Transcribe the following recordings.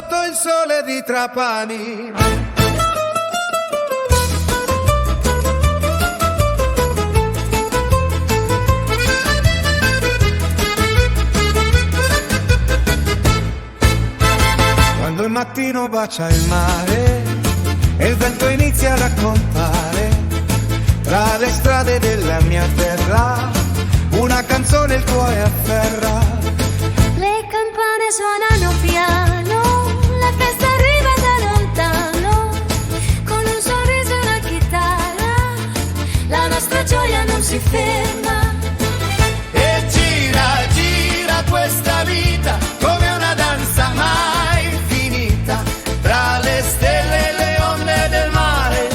sotto il sole di Trapani. Quando il mattino bacia il mare e il vento inizia a raccontare tra le strade della mia terra una canzone il cuore afferra. Le campane suonano piano, la festa arriva da lontano, con un sorriso e una chitarra, la nostra gioia non si ferma. E gira, gira questa vita come una danza mai finita, tra le stelle e le onde del mare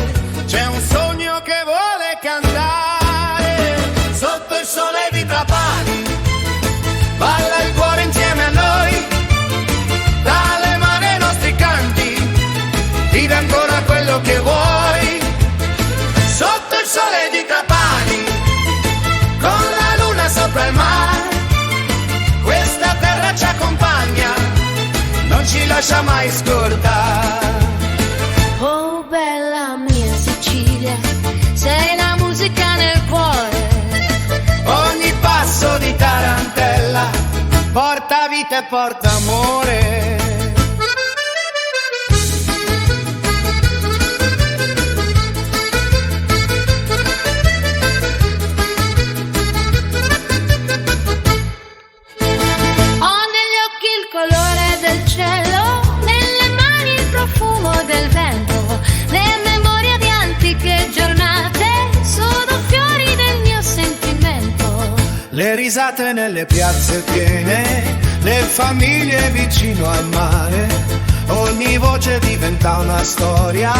c'è un sogno che vuole cantare. Sotto il sole di Trapani balla il cuore insieme a noi, dalle mani ai nostri canti, vive ancora quello che vuoi. Sotto il sole di Trapani, con la luna sopra il mare, questa terra ci accompagna, non ci lascia mai scordare. Oh bella mia Sicilia, sei la musica nel cuore. Ogni passo di tarantella porta vita e porta amore. Ho negli occhi il colore del cielo, nelle mani il profumo del vento, le memorie di antiche giornate sono fiori del mio sentimento. Le risate nelle piazze piene, le famiglie vicino al mare, ogni voce diventa una storia,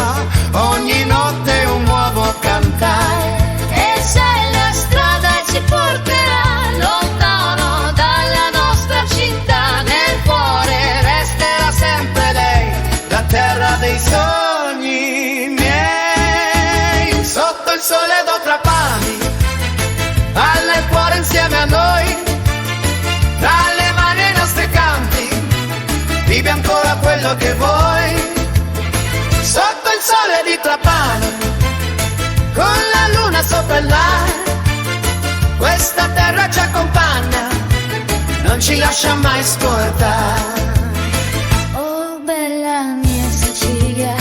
ogni notte un nuovo cantare. E se la strada ci porterà lontano dalla nostra città, nel cuore Resterà sempre lei, la terra dei sogni miei. Sotto il sole do Trapani, balla il cuore insieme a noi, tra le mani ai nostri canti, vivi ancora quello che vuoi. Sotto il sole di Trapani, con la luna sopra il mare, questa terra ci accompagna, non ci lascia mai scordare. Oh bella mia Sicilia,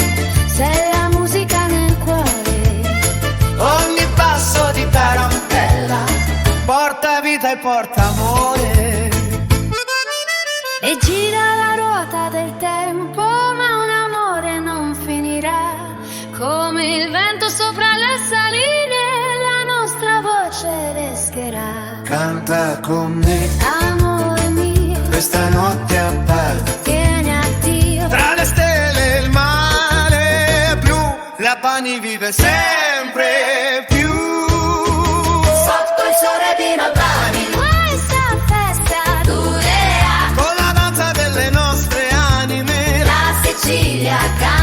sei la musica nel cuore. Ogni passo di tarantella porta vita e porta amore. E gira la ruota del tempo, ma un amore non finirà. Come il vento sopra le saline, la nostra voce resterà. Canta con me, Amore mio, questa notte a parte, vieni a Dio. tra le stelle e il mare blu, la Pani vive sempre più. Sotto il sole di Trapani, questa festa durerà. Con la danza delle nostre anime, La Sicilia canta.